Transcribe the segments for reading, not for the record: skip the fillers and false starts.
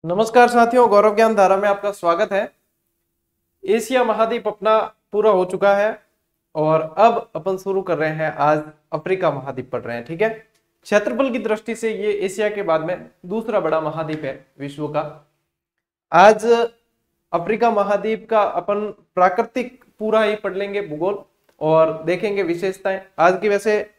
नमस्कार साथियों, गौरव ज्ञान धारा में आपका स्वागत है। एशिया महाद्वीप अपना पूरा हो चुका है और अब अपन शुरू कर रहे हैं। आज अफ्रीका महाद्वीप पढ़ रहे हैं। ठीक है, क्षेत्रफल की दृष्टि से ये एशिया के बाद में दूसरा बड़ा महाद्वीप है विश्व का। आज अफ्रीका महाद्वीप का अपन प्राकृतिक पूरा ही पढ़ लेंगे, भूगोल, और देखेंगे विशेषताएं। आज की वैसे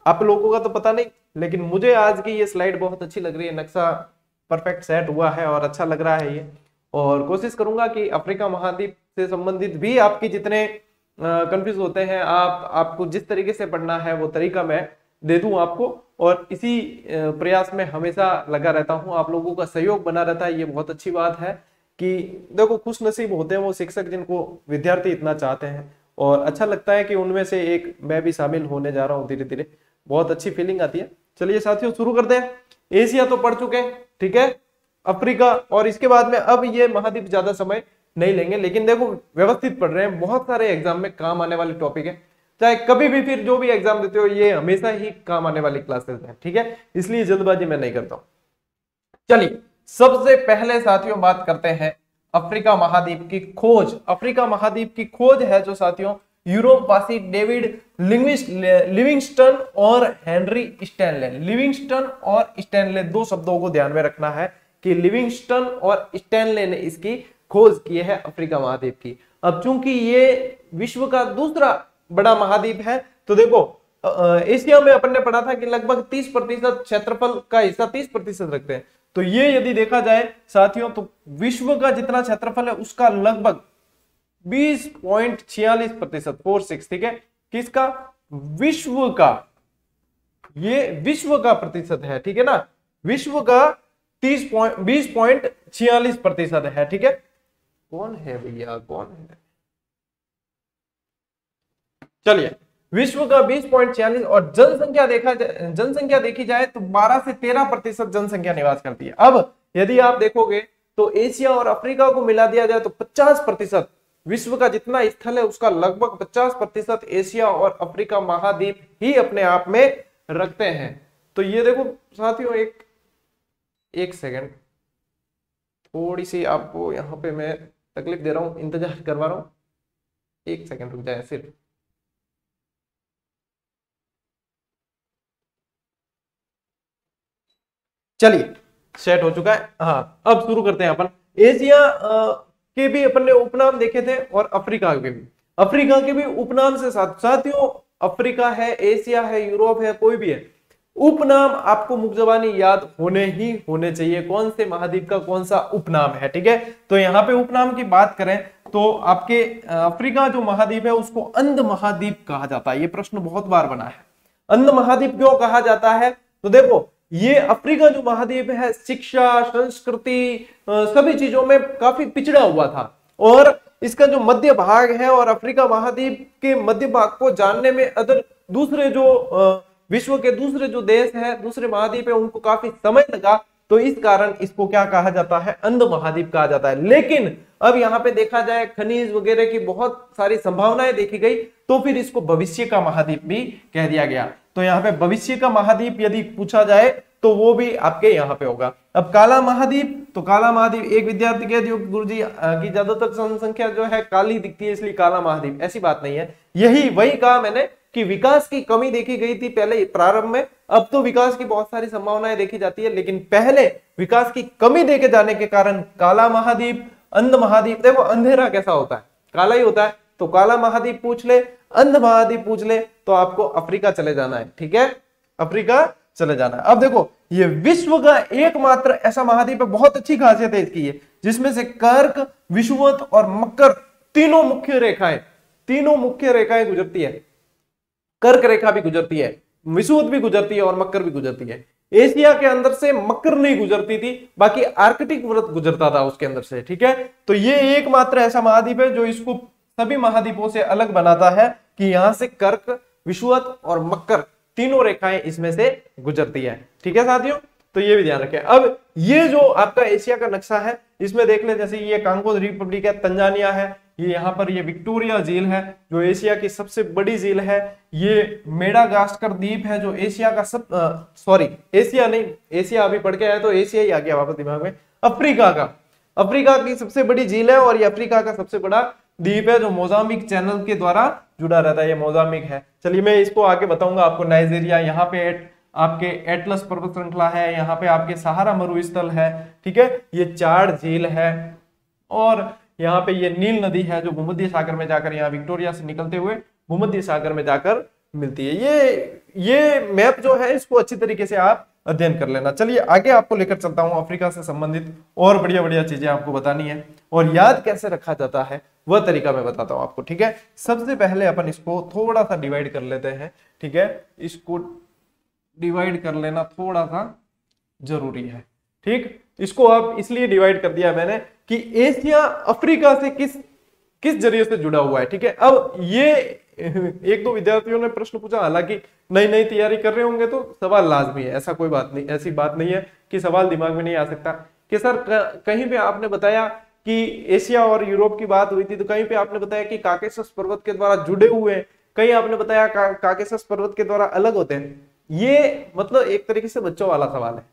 आप लोगों का तो पता नहीं, लेकिन मुझे आज की ये स्लाइड बहुत अच्छी लग रही है। नक्शा परफेक्ट सेट हुआ है और अच्छा लग रहा है ये। और कोशिश करूंगा कि अफ्रीका महाद्वीप से संबंधित भी आपके जितने कंफ्यूज होते हैं, आपको जिस तरीके से पढ़ना है वो तरीका मैं दे दूं आपको। और इसी प्रयास में हमेशा लगा रहता हूं, आप लोगों का सहयोग बना रहता है। ये बहुत अच्छी बात है कि देखो, खुश नसीब होते हैं वो शिक्षक जिनको विद्यार्थी इतना चाहते हैं, और अच्छा लगता है कि उनमें से एक मैं भी शामिल होने जा रहा हूँ धीरे धीरे। बहुत अच्छी फीलिंग आती है। चलिए साथियों, शुरू करते हैं। एशिया तो पढ़ चुके हैं, ठीक है। अफ्रीका, और इसके बाद में अब ये महाद्वीप ज्यादा समय नहीं लेंगे, लेकिन देखो व्यवस्थित पढ़ रहे हैं। बहुत सारे एग्जाम में काम आने वाले टॉपिक है, चाहे कभी भी फिर जो भी एग्जाम देते हो, ये हमेशा ही काम आने वाली क्लासेस है। ठीक है, इसलिए जल्दबाजी मैं नहीं करता हूं। चलिए सबसे पहले साथियों बात करते हैं अफ्रीका महाद्वीप की खोज। अफ्रीका महाद्वीप की खोज है जो साथियों यूरोपवासी डेविड लिविंगस्टन और हेनरी स्टैनले। लिविंगस्टन और स्टैनले, दो शब्दों को ध्यान में रखना है कि लिविंगस्टन और स्टैनले ने इसकी खोज की है अफ्रीका महाद्वीप की। अब चूंकि ये विश्व का दूसरा बड़ा महाद्वीप है, तो देखो एशिया में अपन ने पढ़ा था कि लगभग 30% क्षेत्रफल का हिस्सा 30% रखते हैं। तो ये यदि देखा जाए साथियों, तो विश्व का जितना क्षेत्रफल है उसका लगभग 20.46%, 46, ठीक है। किसका? विश्व का। ये विश्व का प्रतिशत है, ठीक है ना। विश्व का 20.46% है, ठीक है। कौन है भैया, कौन है? चलिए, विश्व का 20.46, और जनसंख्या देखी जाए तो 12 से 13% जनसंख्या निवास करती है। अब यदि आप देखोगे तो एशिया और अफ्रीका को मिला दिया जाए तो 50%, विश्व का जितना स्थल है उसका लगभग 50% एशिया और अफ्रीका महाद्वीप ही अपने आप में रखते हैं। तो ये देखो साथियों, एक सेकंड, थोड़ी सी आपको यहाँ पे मैं तकलीफ दे रहा हूं, इंतजार करवा रहा हूं। एक सेकंड रुक जाए सिर्फ। चलिए, सेट हो चुका है। हाँ, अब शुरू करते हैं अपन। एशिया के भी अपन ने उपनाम देखे थे और अफ्रीका के भी उपनाम से साथियों, अफ्रीका है, एशिया है, यूरोप है, कोई भी है, उपनाम आपको मुख जबानी याद होने ही होने चाहिए। कौन से महाद्वीप का कौन सा उपनाम है, ठीक है। तो यहाँ पे उपनाम की बात करें तो आपके अफ्रीका जो महाद्वीप है उसको अंध महाद्वीप कहा जाता है। ये प्रश्न बहुत बार बना है, अंध महाद्वीप क्यों कहा जाता है? तो देखो, ये अफ्रीका जो महाद्वीप है शिक्षा, संस्कृति, सभी चीजों में काफी पिछड़ा हुआ था, और इसका जो मध्य भाग है, और अफ्रीका महाद्वीप के मध्य भाग को जानने में अदर दूसरे जो विश्व के दूसरे जो देश है, दूसरे महाद्वीप है, उनको काफी समय लगा। तो इस कारण इसको क्या कहा जाता है? अंध महाद्वीप कहा जाता है। लेकिन अब यहाँ पे देखा जाए खनिज वगैरह की बहुत सारी संभावनाएं देखी गई, तो फिर इसको भविष्य का महाद्वीप भी कह दिया गया। तो यहाँ पे भविष्य का महाद्वीप यदि पूछा जाए तो वो भी आपके यहाँ पे होगा। अब काला महाद्वीप, तो काला महाद्वीप, एक विद्यार्थी कह दियो गुरुजी की ज्यादातर जनसंख्या जो है काली दिखती है इसलिए काला महाद्वीप, ऐसी बात नहीं है। यही वही कहा मैंने कि विकास की कमी देखी गई थी पहले प्रारंभ में। अब तो विकास की बहुत सारी संभावनाएं देखी जाती है, लेकिन पहले विकास की कमी देखे जाने के कारण काला महाद्वीप, अंध महाद्वीप। देखो अंधेरा कैसा होता है? काला ही होता है। तो काला महाद्वीप पूछ ले, अंध महाद्वीप पूछ ले, तो आपको अफ्रीका चले जाना है, ठीक है, अफ्रीका चले जाना है। अब देखो, ये विश्व का एकमात्र ऐसा महाद्वीप है, बहुत अच्छी खासियत है इसकी ये, जिसमें से कर्क, विषुवत और मकर तीनों मुख्य रेखाएं गुजरती है। कर्क रेखा भी गुजरती है, विषुवत भी गुजरती है और मकर भी गुजरती है। एशिया के अंदर से मकर नहीं गुजरती थी, बाकी आर्कटिक व्रत गुजरता था उसके अंदर से, ठीक है। तो ये एकमात्र ऐसा महाद्वीप है जो इसको सभी महाद्वीपों से अलग बनाता है कि यहां से कर्क, विषुवत और मकर तीनों रेखाएं इसमें से गुजरती है, ठीक है साथियों। तो ये भी ध्यान रखें। अब ये जो आपका एशिया का नक्शा है, इसमें देख ले, जैसे ये कांगो रिपब्लिक है, तंजानिया है, ये यहाँ पर ये विक्टोरिया झील है जो एशिया की सबसे बड़ी झील है। ये मेडागास्कर द्वीप है जो एशिया का एशिया नहीं, एशिया अभी पढ़ के आया तो एशिया ही आ गया वापस दिमाग में। अफ्रीका का। अफ्रीका की सबसे बड़ी झील है और ये अफ्रीका का सबसे बड़ा द्वीप है जो मोजाम्बिक चैनल के द्वारा जुड़ा रहता है। ये मोजाम्बिक है। चलिए मैं इसको आगे बताऊंगा आपको। नाइजीरिया, यहाँ पे आपके एटलस पर्वत श्रृंखला है, यहाँ पे आपके सहारा मरुस्थल है, ठीक है, ये 4 झील है और यहाँ पे ये नील नदी है जो भूमध्य सागर में जाकर यहाँ विक्टोरिया से निकलते हुए भूमध्य सागर में जाकर मिलती है। ये मैप जो है इसको अच्छी तरीके से आप अध्ययन कर लेना। चलिए आगे आपको लेकर चलता हूं। अफ्रीका से संबंधित और बढ़िया बढ़िया चीजें आपको बतानी है और याद कैसे रखा जाता है वह तरीका मैं बताता हूं आपको, ठीक है। सबसे पहले अपन इसको थोड़ा सा डिवाइड कर लेते हैं, ठीक है, इसको डिवाइड कर लेना थोड़ा सा जरूरी है, ठीक। इसको आप इसलिए डिवाइड कर दिया मैंने कि एशिया अफ्रीका से किस जरिए से जुड़ा हुआ है, ठीक है। अब ये एक दो विद्यार्थियों ने प्रश्न पूछा, हालांकि नई नई तैयारी कर रहे होंगे तो सवाल लाजमी है, ऐसा कोई बात नहीं, ऐसी बात नहीं है कि सवाल दिमाग में नहीं आ सकता कि सर कहीं पे आपने बताया कि एशिया और यूरोप की बात हुई थी, तो कहीं पे आपने बताया कि काकेशस पर्वत के द्वारा जुड़े हुए हैं, कहीं आपने बताया काकेशस पर्वत के द्वारा अलग होते हैं। ये मतलब एक तरीके से बच्चों वाला सवाल है।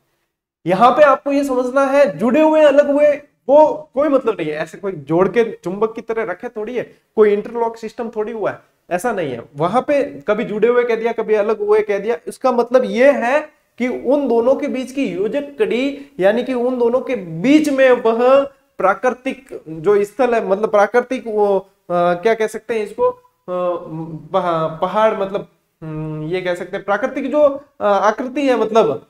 यहाँ पे आपको ये समझना है जुड़े हुए अलग हुए वो कोई मतलब नहीं है, ऐसे कोई जोड़ के चुंबक की तरह रखे थोड़ी है, कोई इंटरलॉक सिस्टम थोड़ी हुआ है, ऐसा नहीं है। वहां पे कभी जुड़े हुए कह दिया, कभी अलग हुए कह दिया। इसका मतलब ये है कि उन दोनों के बीच की योजक कड़ी, यानी कि उन दोनों के बीच में वह प्राकृतिक जो स्थल है, मतलब प्राकृतिक वो क्या कह सकते हैं इसको, पहाड़, मतलब ये कह सकते हैं प्राकृतिक जो आकृति है, मतलब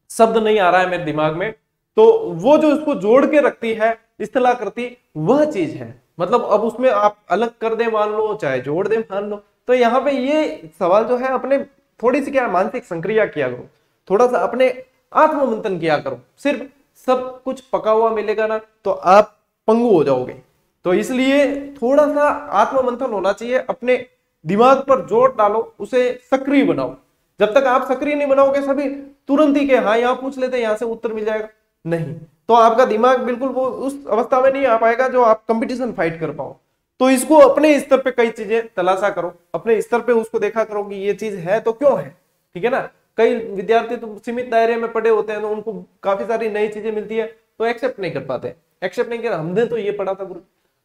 शब्द नहीं आ रहा है मेरे दिमाग में, तो वो जो इसको जोड़ के रखती है स्थलाकृति, वह चीज है। मतलब अब उसमें आप अलग कर दे मान लो, चाहे जोड़ दे मान लो। तो यहाँ पे ये सवाल जो है अपने थोड़ी सी क्या मानसिक संक्रिया किया करो, थोड़ा सा अपने आत्ममंथन किया करो। सिर्फ सब कुछ पका हुआ मिलेगा ना तो आप पंगु हो जाओगे। तो इसलिए थोड़ा सा आत्ममंथन होना चाहिए, अपने दिमाग पर जोर डालो, उसे सक्रिय बनाओ। जब तक आप सक्रिय नहीं बनाओगे सभी तुरंत ही के हाँ यहाँ पूछ लेते हैं, यहाँ से उत्तर मिल जाएगा, नहीं, तो आपका दिमाग बिल्कुल वो उस अवस्था में नहीं आ पाएगा जो आप कंपटीशन फाइट कर पाओ। तो इसको अपने स्तर पे कई चीजें तलाशा करो, अपने स्तर पे उसको देखा करो कि ये चीज है तो क्यों है, ठीक है ना। कई विद्यार्थी तो सीमित दायरे में पढ़े होते हैं तो उनको काफी सारी नई चीजें मिलती है तो एक्सेप्ट नहीं कर पाते, एक्सेप्ट नहीं कर, हमने तो ये पढ़ा था गुरु,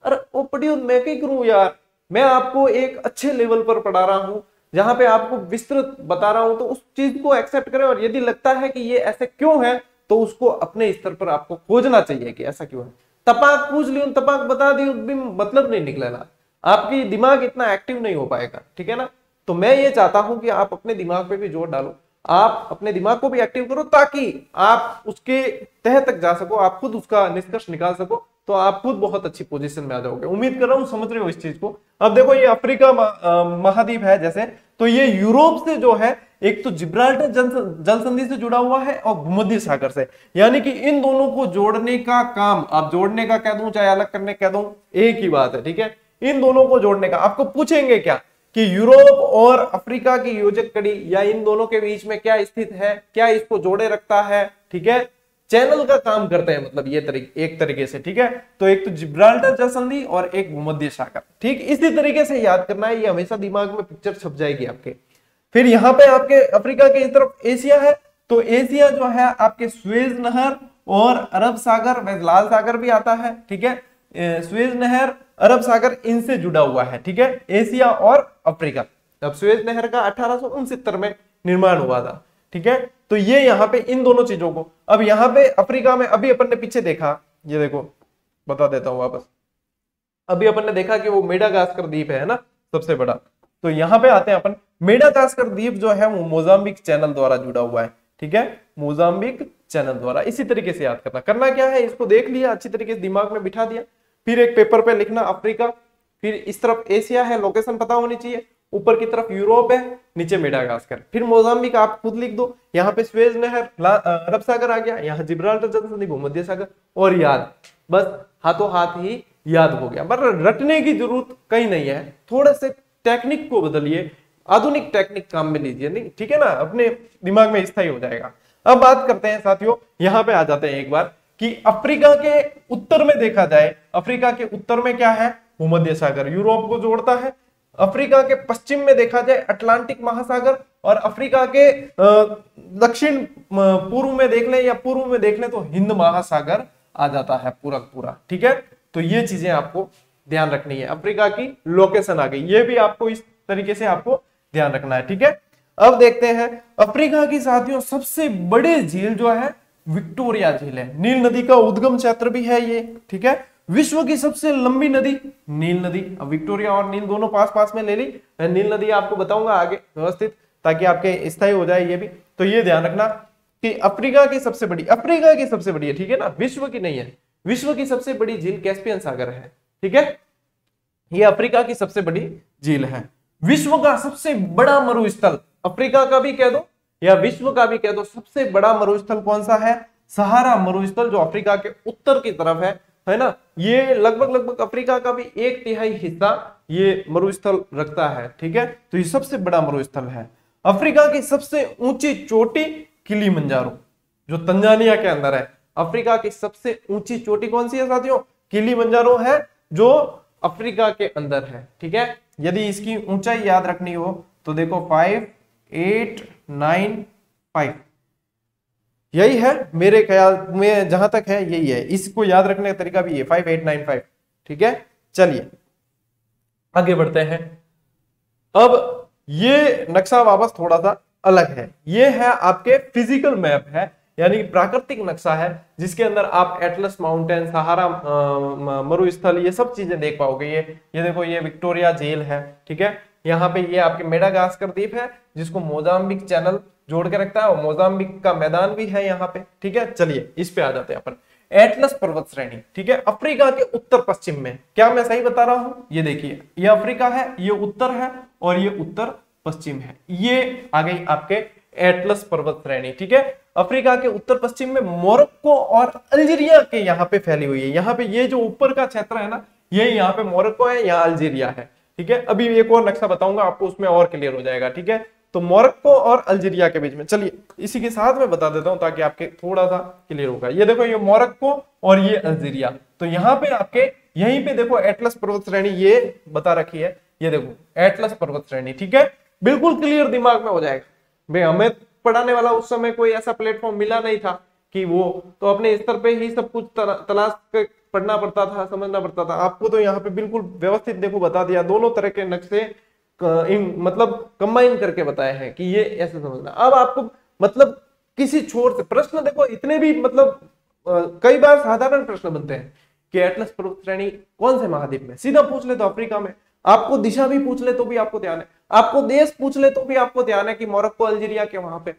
अरे वो पढ़ी मैं क्या करूं यार, मैं आपको एक अच्छे लेवल पर पढ़ा रहा हूं जहां पे आपको विस्तृत बता रहा हूं, तो उस चीज को एक्सेप्ट करें। और यदि लगता है कि ये ऐसे क्यों है तो उसको अपने स्तर पर आपको खोजना चाहिए कि ऐसा क्यों है। तपाक पूछ लियो, तपाक बता दी, भी मतलब नहीं निकलेगा, आपकी दिमाग इतना एक्टिव नहीं हो पाएगा, ठीक है ना। तो मैं ये चाहता हूं कि आप अपने दिमाग पे भी जोर डालो, आप अपने दिमाग को भी एक्टिव करो ताकि आप उसके तह तक जा सको, आप खुद उसका निष्कर्ष निकाल सको, तो आप खुद बहुत अच्छी पोजीशन में आ जाओगे। उम्मीद कर रहा हूं समझ रहे हो इस चीज को। अब देखो ये अफ्रीका महाद्वीप है जैसे, तो ये यूरोप से जो है एक तो जिब्राल्टर जल संधि से जुड़ा हुआ है और भूमध्य सागर से, यानी कि इन दोनों को जोड़ने का काम, आप जोड़ने का कह दूं चाहे अलग करने कह दूं एक ही बात है, ठीक है। इन दोनों को जोड़ने का आपको पूछेंगे क्या कि यूरोप और अफ्रीका की योजक कड़ी या इन दोनों के बीच में क्या स्थित है, क्या इसको जोड़े रखता है, ठीक है, चैनल का काम करते हैं, मतलब ये एक तरीके से, ठीक है। तो एक तो जिब्राल्टर जल संधि और एक भूमध्य सागर, ठीक, इसी तरीके से याद करना है, ये हमेशा दिमाग में पिक्चर छप जाएगी आपके। फिर यहाँ पे आपके अफ्रीका की तरफ एशिया है, तो एशिया जो है आपके स्वेज नहर और अरब सागर में लाल सागर भी आता है, ठीक है, स्वेज नहर अरब सागर इनसे जुड़ा हुआ है, ठीक है, एशिया और अफ्रीका। अब स्वेज नहर का 1869 में निर्माण हुआ था, ठीक है। तो ये यहाँ पे इन दोनों चीजों को, अब यहाँ पे अफ्रीका में अभी अपन ने पीछे देखा, ये देखो बता देता हूं वापस, अभी अपन ने देखा कि वो मेडागास्कर द्वीप है ना सबसे बड़ा। तो यहाँ पे आते हैं अपन, मेडागास्कर द्वीप जो है वो मोजाम्बिक चैनल द्वारा जुड़ा हुआ है, ठीक है, मोजाम्बिक चैनल द्वारा। इसी तरीके से याद करना क्या है, इसको देख लिया अच्छी तरीके से दिमाग में बिठा दिया, फिर एक पेपर पे लिखना अफ्रीका, फिर इस तरफ एशिया है, लोकेशन पता होनी चाहिए, ऊपर की तरफ यूरोप है, नीचे मेडागास्कर, फिर मोजाम्बिक आप खुद लिख दो, यहाँ पे स्वेज नहर अरब सागर आ गया, यहाँ जिब्राल्टर जल संधि भूमध्य सागर, और याद, बस हाथों हाथ ही याद हो गया। पर रटने की जरूरत कहीं नहीं है, थोड़े से टेक्निक को बदलिए, आधुनिक टेक्निक काम में लीजिए, नहीं, ठीक है ना, अपने दिमाग में स्थायी हो जाएगा। अब बात करते हैं साथियों, यहाँ पे आ जाते हैं एक बार कि अफ्रीका के उत्तर में देखा जाए, अफ्रीका के उत्तर में क्या है, भूमध्य सागर यूरोप को जोड़ता है। अफ्रीका के पश्चिम में देखा जाए अटलांटिक महासागर, और अफ्रीका के दक्षिण पूर्व में देख लें या पूर्व में देख लें तो हिंद महासागर आ जाता है पूरा पूरा। ठीक है, तो ये चीजें आपको ध्यान रखनी है। अफ्रीका की लोकेशन आ गई, ये भी आपको इस तरीके से आपको ध्यान रखना है। ठीक है, अब देखते हैं अफ्रीका की साथियों सबसे बड़ी झील जो है विक्टोरिया झील है। नील नदी का उद्गम क्षेत्र भी है ये। ठीक है, विश्व की सबसे लंबी नदी नील नदी। अब विक्टोरिया और नील दोनों पास पास में ले ली, मैं नील नदी आपको बताऊंगा आगे व्यवस्थित, ताकि आपके स्थायी हो जाए ये भी। तो ये ध्यान रखना कि अफ्रीका की सबसे बड़ी है, ठीक है ना, विश्व की नहीं है। विश्व की सबसे बड़ी झील कैस्पियन सागर है। ठीक है, ये अफ्रीका की सबसे बड़ी झील है। विश्व का सबसे बड़ा मरुस्थल, अफ्रीका का भी कह दो या विश्व का भी कह दो, सबसे बड़ा मरुस्थल कौन सा है? सहारा मरुस्थल, जो अफ्रीका के उत्तर की तरफ है ना। ये लगभग अफ्रीका का भी 1/3 हिस्सा ये मरुस्थल रखता है। ठीक है, तो ये सबसे बड़ा मरुस्थल है। अफ्रीका की सबसे ऊंची चोटी किलिमंजारो, जो तंजानिया के अंदर है। अफ्रीका की सबसे ऊंची चोटी कौन सी है साथियों? किलिमंजारो है, जो अफ्रीका के अंदर है। ठीक है, यदि इसकी ऊंचाई याद रखनी हो तो देखो 5895 यही है मेरे ख्याल में, जहां तक है यही है। इसको याद रखने का तरीका भी है 5895। ठीक है, चलिए आगे बढ़ते हैं। अब ये नक्शा वापस थोड़ा सा अलग है। ये है आपके फिजिकल मैप है, यानी प्राकृतिक नक्शा है, जिसके अंदर आप एटलस माउंटेन, सहारा मरुस्थल, ये सब चीजें देख पाओगे। ये देखो, ये विक्टोरिया झील है। ठीक है, यहाँ पे ये आपके मेडागास्कर द्वीप है, जिसको मोजाम्बिक चैनल जोड़ के रखता है, और मोजाम्बिक का मैदान भी है यहाँ पे। ठीक है, चलिए इस पे आ जाते हैं अपन। एटलस पर्वत श्रेणी, ठीक है, अफ्रीका के उत्तर पश्चिम में। क्या मैं सही बता रहा हूं? ये देखिए, ये अफ्रीका है, ये उत्तर है, और ये उत्तर पश्चिम है। ये आ गई आपके एटलस पर्वत श्रेणी। ठीक है, अफ्रीका के उत्तर पश्चिम में मोरक्को और अल्जीरिया के यहाँ पे फैली हुई है। यहाँ पे ये जो ऊपर का क्षेत्र है ना, ये यहाँ पे मोरक्को है, यहाँ अल्जीरिया है। ठीक है, अभी एक और नक्शा बताऊंगा आपको, उसमें और क्लियर हो जाएगा। ठीक है, तो मोरक्को और अल्जीरिया के बीच में, चलिए इसी के साथ में बता देता हूं ताकि आपके थोड़ा सा क्लियर होगा। ये देखो, ये मोरक्को और ये अल्जीरिया, तो यहाँ पे आपके यहीं पे देखो एटलस पर्वत श्रेणी ये बता रखी है। ये देखो एटलस पर्वत श्रेणी। ठीक है, बिल्कुल क्लियर दिमाग में हो जाएगा। भाई हमें पढ़ाने वाला उस समय कोई ऐसा प्लेटफॉर्म मिला नहीं था कि वो, तो अपने स्तर पे ही सब कुछ तलाश कर पढ़ना पड़ता था, समझना पड़ता था। आपको तो यहाँ पे बिल्कुल व्यवस्थित देखो बता दिया, दोनों तरह के नक्शे मतलब कंबाइन करके बताए हैं कि ये ऐसे समझना। अब आपको मतलब किसी छोर से प्रश्न देखो, इतने भी मतलब कई बार साधारण प्रश्न बनते हैं कि एटलस पर्वत श्रेणी कौन से महाद्वीप में, सीधा पूछ ले तो अफ्रीका में। आपको दिशा भी पूछ ले तो भी आपको ध्यान है, आपको देश पूछ ले तो भी आपको ध्यान है कि मोरक्को अल्जीरिया के वहां पे।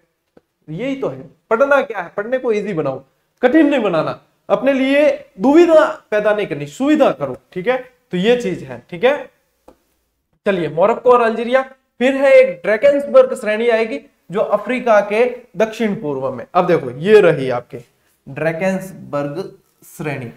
यही तो है, पढ़ना क्या है, पढ़ने को इजी बनाओ, कठिन नहीं बनाना, अपने लिए दुविधा पैदा नहीं करनी, सुविधा करो। ठीक है, तो ये चीज है। ठीक है, चलिए मोरक्को और अल्जीरिया। फिर है एक ड्रैकेंसबर्ग श्रेणी आएगी, जो अफ्रीका के दक्षिण पूर्व में। अब देखो, ये रही आपके ड्रैकेंसबर्ग श्रेणी।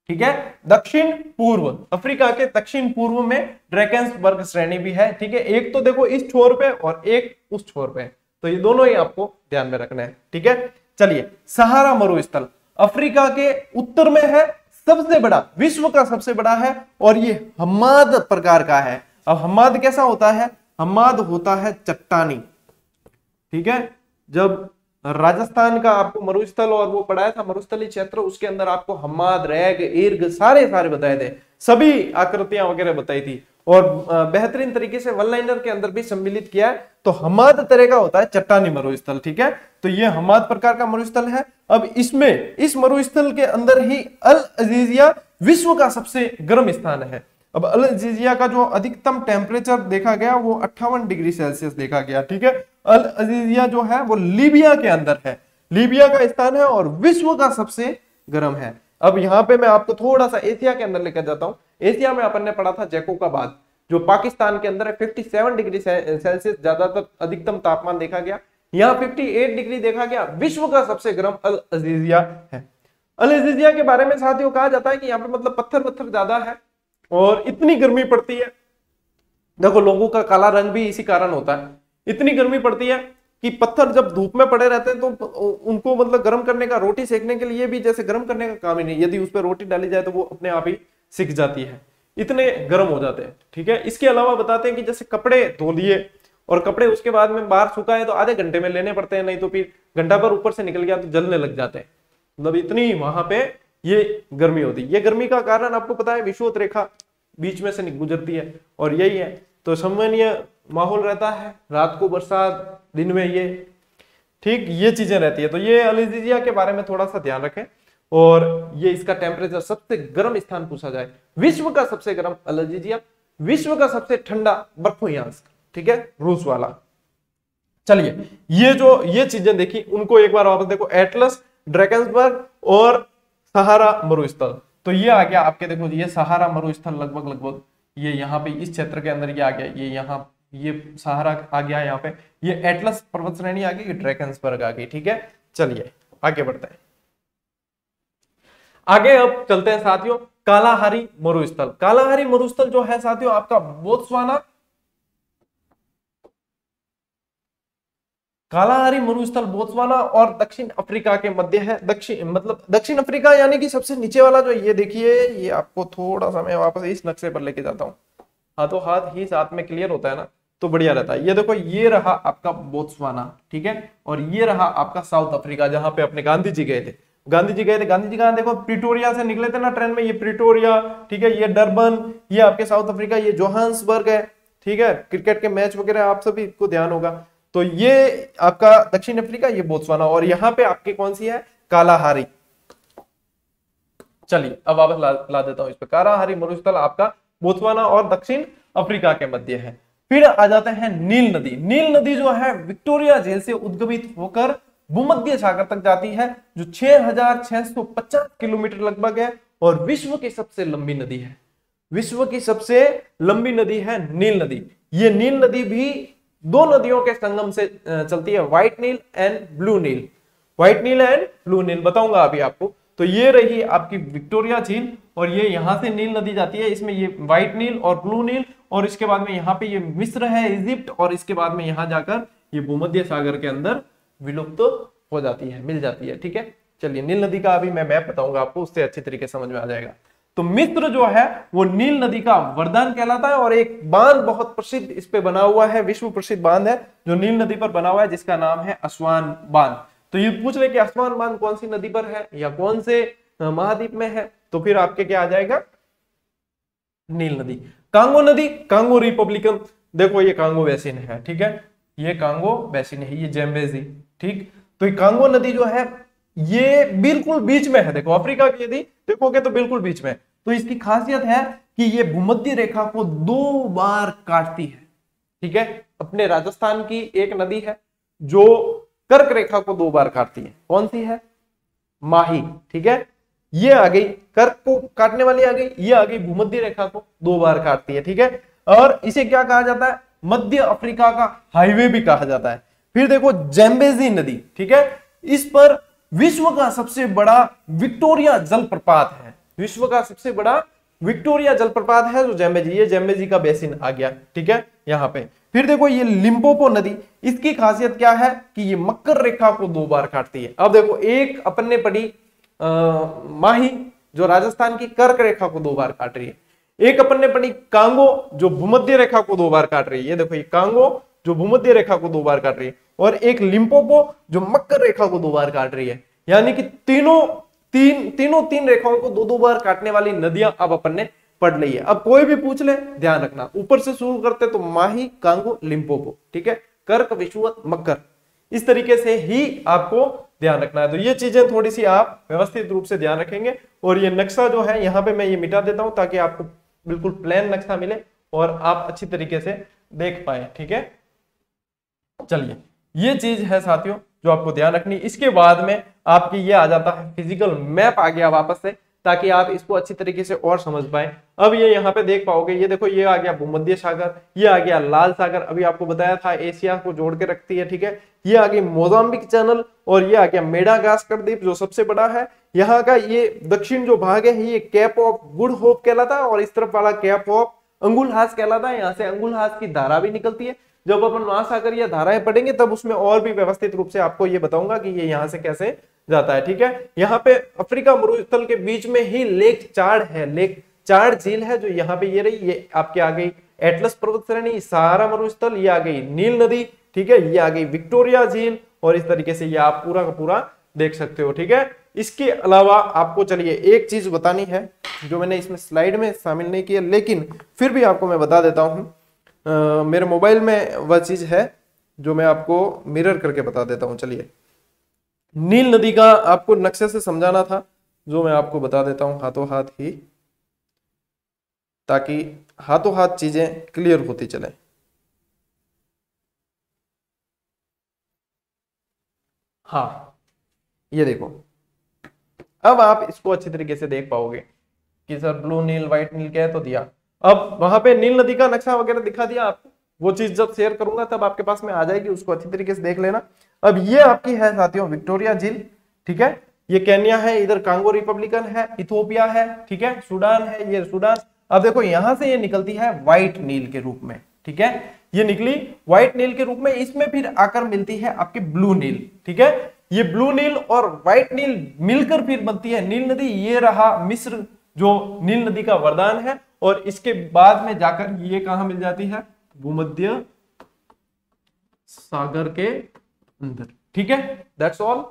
ठीक है, दक्षिण पूर्व, अफ्रीका के दक्षिण पूर्व में ड्रैकेंसबर्ग श्रेणी भी है। ठीक है, एक तो देखो इस छोर पे और एक उस छोर पे, तो ये दोनों ही आपको ध्यान में रखना है। ठीक है, चलिए सहारा मरुस्थल अफ्रीका के उत्तर में है, सबसे बड़ा, विश्व का सबसे बड़ा है, और ये हम्माद प्रकार का है। अब हम्माद कैसा होता है? हम्माद होता है चट्टानी। ठीक है, जब राजस्थान का आपको मरुस्थल और वो पढ़ाया था मरुस्थलीय क्षेत्र, उसके अंदर आपको हम्माद, रैग, ईर्ग सारे बताए थे, सभी आकृतियां वगैरह बताई थी, और बेहतरीन तरीके से वन लाइनर के अंदर भी सम्मिलित किया है। तो हम्माद तरह का होता है चट्टानी मरुस्थल। ठीक है, तो ये हम्माद प्रकार का मरुस्थल है। अब इसमें, इस मरुस्थल के अंदर ही अल अजीजिया विश्व का सबसे गर्म स्थान है। अब अल अजीजिया का जो अधिकतम टेम्परेचर देखा गया वो 58 डिग्री सेल्सियस देखा गया। ठीक है, अल अजीजिया जो है वो लीबिया के अंदर है, लीबिया का स्थान है और विश्व का सबसे गर्म है। अब यहाँ पे मैं आपको थोड़ा सा एशिया के अंदर लेकर जाता हूँ। एशिया में अपन ने पढ़ा था जैकोबाबाद, जो पाकिस्तान के अंदर है, 57 डिग्री सेल्सियस ज्यादातर अधिकतम तापमान देखा गया। यहाँ 58 डिग्री देखा गया। विश्व का सबसे गर्म अल अजीजिया है। अल अजीजिया के बारे में साथियों कहा जाता है कि यहाँ पे मतलब पत्थर ज्यादा है और इतनी गर्मी पड़ती है। देखो लोगों का काला रंग भी इसी कारण होता है, इतनी गर्मी पड़ती है कि पत्थर जब धूप में पड़े रहते हैं तो उनको मतलब गर्म करने का, रोटी सेकने के लिए भी जैसे गर्म करने का काम ही नहीं, यदि उस पर रोटी डाली जाए तो वो अपने आप ही सिक जाती है, इतने गर्म हो जाते हैं। ठीक है, इसके अलावा बताते हैं कि जैसे कपड़े धो लिए और कपड़े उसके बाद में बाहर सुखाए तो आधे घंटे में लेने पड़ते हैं, नहीं तो फिर घंटा भर ऊपर से निकल गया तो जलने लग जाते हैं। मतलब इतनी वहां पे ये गर्मी होती है। ये गर्मी का कारण आपको पता है, विषुवत रेखा बीच में से गुजरती है और यही है, तो संवहनीय माहौल रहता है, रात को बरसात, दिन में ये, ठीक, ये चीजें रहती है। तो ये अल्जीरिया के बारे में थोड़ा सा ध्यान रखें। और ये इसका टेम्परेचर, सबसे गर्म स्थान पूछा जाए, विश्व का सबसे गर्म अल्जीरिया, विश्व का सबसे ठंडा बर्फोयांस्क, ठीक है, रूस वाला। चलिए, ये चीजें देखी, उनको एक बार वापस देखो, एटलस, ड्रैकन्सबर्ग और सहारा मरुस्थल। तो ये आ गया आपके, देखो ये सहारा मरुस्थल लगभग ये यहाँ पे इस क्षेत्र के अंदर ये आ गया, ये यहाँ ये सहारा आ गया यहाँ पे, ये एटलस पर्वत श्रेणी आ गई, ये ड्रैकन्सबर्ग आ गई, ठीक है। चलिए आगे बढ़ते हैं। आगे अब चलते हैं साथियों, कालाहारी मरुस्थल। कालाहारी मरुस्थल जो है साथियों आपका बोत्सवाना, कालाहारी मरुस्थल बोत्सवाना और दक्षिण अफ्रीका के मध्य है। दक्षिण अफ्रीका यानी कि सबसे नीचे वाला जो, ये देखिए, ये आपको थोड़ा सा मैं वापस इस नक्शे पर लेके जाता हूं, हाथों हाथ ही साथ में क्लियर होता है ना, तो बढ़िया रहता है। ये देखो, ये रहा आपका बोत्सवाना, ठीक है, और ये रहा आपका साउथ अफ्रीका, जहां पे अपने गांधी जी गए थे। गांधी जी कहां, देखो प्रिटोरिया से निकले थे ना ट्रेन में, ये प्रिटोरिया, ठीक है, ये डरबन, ये आपके साउथ अफ्रीका, ये जोहान्सबर्ग है, ठीक है। क्रिकेट के मैच वगैरह आप सभी को ध्यान होगा। तो ये आपका दक्षिण अफ्रीका, ये बोत्सवाना, और यहाँ पे आपके कौन सी है, कालाहारी। चलिए अब वापस ला देता हूं इस पे, कालाहारी मरुस्थल आपका बोत्सवाना और दक्षिण अफ्रीका के मध्य है। फिर आ जाते हैं नील नदी। नील नदी जो है विक्टोरिया झील से उद्गमित होकर भूमध्य सागर तक जाती है, जो 6650 किलोमीटर लगभग है, और विश्व की सबसे लंबी नदी है। विश्व की सबसे लंबी नदी है नील नदी। ये नील नदी भी दो नदियों के संगम से चलती है, White Nile and Blue Nile. White Nile and Blue Nile बताऊंगा अभी आपको। तो ये रही आपकी विक्टोरिया झील, और ये यहां से नील नदी जाती है, इसमें ये व्हाइट नील और ब्लू नील, और इसके बाद में यहाँ पे ये मिस्र है, इजिप्ट, और इसके बाद में यहां जाकर ये भूमध्य सागर के अंदर विलुप्त हो जाती है, मिल जाती है, ठीक है। चलिए, नील नदी का अभी मैं मैप बताऊंगा आपको, उससे अच्छी तरीके समझ में आ जाएगा। तो मिस्र जो है वो नील नदी का वरदान कहलाता है, और एक बांध बहुत प्रसिद्ध इस पे बना हुआ है, विश्व प्रसिद्ध बांध है जो नील नदी पर बना हुआ है, जिसका नाम है अस्वान बांध। तो ये पूछ ले कि अस्वान बांध कौन सी नदी पर है या कौन से महाद्वीप में है, तो फिर आपके क्या आ जाएगा, नील नदी। कांगो नदी, कांगो रिपब्लिकन, देखो ये कांगो बेसिन है, ठीक है, ये कांगो बेसिन है, ये जेम्बेजी, ठीक। तो ये कांगो नदी जो है ये बिल्कुल बीच में है, देखो अफ्रीका की यदि देखोगे तो बिल्कुल बीच में। तो इसकी खासियत है कि ये भूमध्य रेखा को 2 बार काटती है, ठीक है। अपने राजस्थान की एक नदी है जो कर्क रेखा को 2 बार काटती है, कौन सी है, माही, ठीक है। ये आ गई कर्क को काटने वाली आ गई, ये आ गई भूमध्य रेखा को 2 बार काटती है, ठीक है। और इसे क्या कहा जाता है, मध्य अफ्रीका का हाईवे भी कहा जाता है। फिर देखो जेम्बेजी नदी, ठीक है, इस पर विश्व का सबसे बड़ा विक्टोरिया जलप्रपात है, विश्व का सबसे बड़ा विक्टोरिया जलप्रपात है जो जेम्बेजी, ये जेम्बेजी का बेसिन आ गया, ठीक है, यहाँ पे। फिर देखो ये लिम्पोपो नदी, इसकी खासियत क्या है कि ये मकर रेखा को 2 बार काटती है। अब देखो, एक अपन ने पढ़ी माही जो राजस्थान की कर्क रेखा को 2 बार काट रही है, एक अपन ने पढ़ी कांगो जो भूमध्य रेखा को 2 बार काट रही है, ये देखो ये कांगो जो भूमध्य रेखा को 2 बार काट रही है, और एक लिम्पोपो जो मकर रेखा को 2 बार काट रही है। यानी कि तीन रेखाओं को 2-2 बार काटने वाली नदियां अब अपन ने पढ़ ली है। अब कोई भी पूछ ले, ध्यान रखना, ऊपर से शुरू करते तो माही, कांगो, लिम्पोपो, ठीक है, कर्क, विषुवत, मकर, इस तरीके से ही आपको ध्यान रखना है। तो ये चीजें थोड़ी सी आप व्यवस्थित रूप से ध्यान रखेंगे। और ये नक्शा जो है यहाँ पे मैं ये मिटा देता हूं ताकि आपको बिल्कुल प्लेन नक्शा मिले और आप अच्छी तरीके से देख पाए, ठीक है। चलिए, ये चीज है साथियों जो आपको ध्यान रखनी। इसके बाद में आपकी ये आ जाता है फिजिकल मैप आ गया वापस से, ताकि आप इसको अच्छी तरीके से और समझ पाए। अब ये यहाँ पे देख पाओगे, ये देखो ये आ गया भूमध्य सागर, ये आ गया लाल सागर, अभी आपको बताया था एशिया को जोड़ के रखती है, ठीक है। ये आ गई मोजाम्बिक चैनल, और ये आ गया मेडागास्कर द्वीप जो सबसे बड़ा है। यहाँ का ये दक्षिण जो भाग है ये कैप ऑफ गुड होप कहलाता है, और इस तरफ वाला कैप ऑफ अंगुलहास कहलाता है। यहाँ से अंगुलहास की धारा भी निकलती है। जब अपन महासागर या धाराएं पढ़ेंगे तब उसमें और भी व्यवस्थित रूप से आपको ये बताऊंगा कि ये यहाँ से कैसे जाता है, ठीक है। यहाँ पे अफ्रीका मरुस्थल के बीच में ही लेक चाड है, लेक चाड झील है जो यहाँ पे ये रही, ये आपके आ गई एटलस पर्वत श्रेणी, सहारा मरुस्थल, ये आ गई नील नदी, ठीक है, ये आ गई विक्टोरिया झील, और इस तरीके से ये आप पूरा का पूरा देख सकते हो, ठीक है। इसके अलावा आपको चलिए एक चीज बतानी है जो मैंने इसमें स्लाइड में शामिल नहीं किया, लेकिन फिर भी आपको मैं बता देता हूं। मेरे मोबाइल में वह चीज है जो मैं आपको मिरर करके बता देता हूं। चलिए, नील नदी का आपको नक्शे से समझाना था, जो मैं आपको बता देता हूं हाथों हाथ ही, ताकि हाथों हाथ चीजें क्लियर होती चले। हाँ, ये देखो, अब आप इसको अच्छी तरीके से देख पाओगे कि सर ब्लू नील व्हाइट नील क्या है, तो दिया। अब वहां पे नील नदी का नक्शा वगैरह दिखा दिया आपको, वो चीज जब शेयर करूंगा तब आपके पास में आ जाएगी, उसको अच्छी तरीके से देख लेना। अब ये आपकी है साथियों विक्टोरिया झील, ठीक है। ये केन्या है, इधर कांगो रिपब्लिकन है, इथोपिया है, ठीक है, सूडान है, ये सूडान। अब देखो यहां से ये निकलती है व्हाइट नील के रूप में, ठीक है, ये निकली व्हाइट नील के रूप में। इसमें फिर आकर मिलती है आपकी ब्लू नील, ठीक है। ये ब्लू नील और व्हाइट नील मिलकर फिर बनती है नील नदी। ये रहा मिस्र जो नील नदी का वरदान है, और इसके बाद में जाकर ये कहां मिल जाती है, भूमध्य सागर के अंदर, ठीक है। दैट्स ऑल,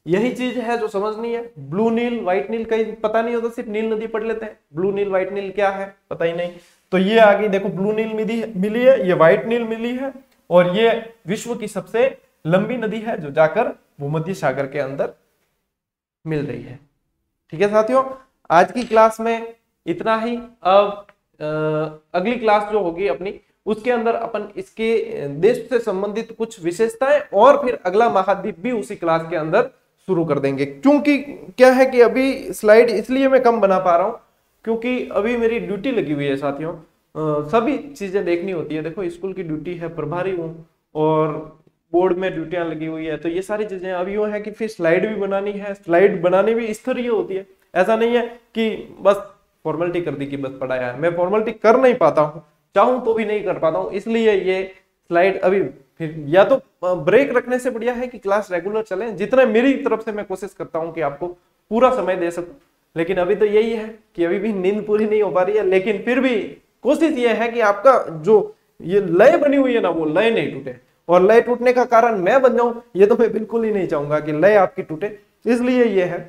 यही चीज है जो समझनी है। ब्लू नील व्हाइट नील कहीं पता नहीं होता, सिर्फ नील नदी पढ़ लेते हैं, ब्लू नील व्हाइट नील क्या है पता ही नहीं। तो ये आगे देखो, ब्लू नील मिली है, ये व्हाइट नील मिली है, और ये विश्व की सबसे लंबी नदी है जो जाकर भूमध्य सागर के अंदर मिल रही है, ठीक है साथियों। आज की क्लास में इतना ही। अब अगली क्लास जो होगी अपनी, उसके अंदर अपन इसके देश से संबंधित कुछ विशेषताएं और फिर अगला महाद्वीप भी उसी क्लास के अंदर शुरू कर देंगे। क्योंकि क्या है कि अभी स्लाइड इसलिए मैं कम बना पा रहा हूं क्योंकि अभी मेरी ड्यूटी लगी हुई है साथियों, सभी चीजें देखनी होती है। देखो, स्कूल की ड्यूटी है, प्रभारी हूँ, और बोर्ड में ड्यूटियां लगी हुई है, तो ये सारी चीजें अभी वो है कि फिर स्लाइड भी बनानी है। स्लाइड बनानी भी स्तरीय होती है, ऐसा नहीं है कि बस फॉर्मेलिटी कर दी कि बस पढ़ाया है। मैं फॉर्मेलिटी कर नहीं पाता हूँ, चाहूं तो भी नहीं कर पाता हूँ, इसलिए ये स्लाइड अभी फिर या तो ब्रेक रखने से बढ़िया है कि क्लास रेगुलर चले। जितना मेरी तरफ से मैं कोशिश करता हूँ कि आपको पूरा समय दे सकूं, लेकिन अभी तो यही है कि अभी भी नींद पूरी नहीं हो पा रही है, लेकिन फिर भी कोशिश ये है कि आपका जो ये लय बनी हुई है ना, वो लय नहीं टूटे। और लय टूटने का कारण मैं बन जाऊं, ये तो मैं बिल्कुल ही नहीं चाहूंगा कि लय आपकी टूटे। इसलिए ये है,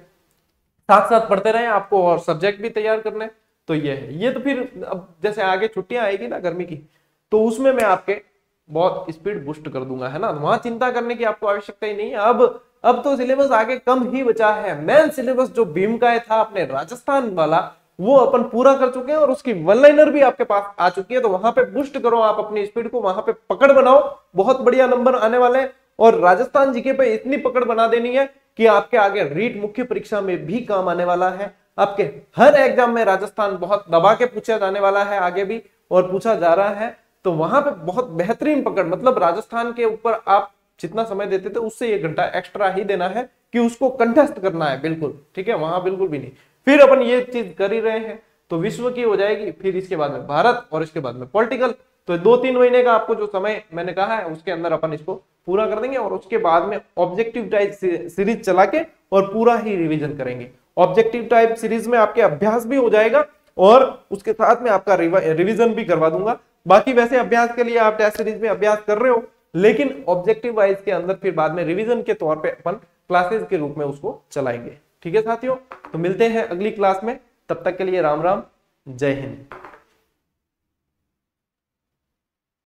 साथ साथ पढ़ते रहे आपको, और सब्जेक्ट भी तैयार करने। तो ये है, ये तो फिर अब जैसे आगे छुट्टियां आएगी ना गर्मी की, तो उसमें मैं आपके बहुत स्पीड बूस्ट कर दूंगा, है ना। वहां चिंता करने की आपको आवश्यकता ही नहीं है। अब तो सिलेबस आगे कम ही बचा है। मेन सिलेबस जो भीम का था अपने राजस्थान वाला, वो अपन पूरा कर चुके हैं, और उसकी वन लाइनर भी आपके पास आ चुकी है। तो वहां पे बूस्ट करो आप अपनी स्पीड को, वहां पे पकड़ बनाओ, बहुत बढ़िया नंबर आने वाले हैं। और राजस्थान जीके पे इतनी पकड़ बना देनी है कि आपके आगे रीट मुख्य परीक्षा में भी काम आने वाला है। आपके हर एग्जाम में राजस्थान बहुत दबा के पूछा जाने वाला है, आगे भी और पूछा जा रहा है। तो वहां पे बहुत बेहतरीन पकड़, मतलब राजस्थान के ऊपर आप जितना समय देते थे उससे 1 घंटा एक्स्ट्रा ही देना है कि उसको कंटेस्ट करना है, बिल्कुल ठीक है, वहां बिल्कुल भी नहीं। फिर अपन ये चीज कर ही रहे हैं तो विश्व की हो जाएगी, फिर इसके बाद में भारत, और इसके बाद में पॉलिटिकल। तो 2-3 महीने का आपको जो समय मैंने कहा है उसके अंदर अपन इसको पूरा कर देंगे, और उसके बाद में ऑब्जेक्टिव टाइप सीरीज चला के और पूरा ही रिवीजन करेंगे। ऑब्जेक्टिव टाइप सीरीज में आपके अभ्यास भी हो जाएगा, और उसके साथ में आपका रिवीजन भी करवा दूंगा। बाकी वैसे अभ्यास के लिए आप टेस्ट सीरीज में अभ्यास कर रहे हो, लेकिन ऑब्जेक्टिव वाइज के अंदर फिर बाद में रिवीजन के तौर पे अपन क्लासेस के रूप में उसको चलाएंगे। ठीक है साथियों, तो मिलते हैं अगली क्लास में, तब तक के लिए राम राम, जय हिंद।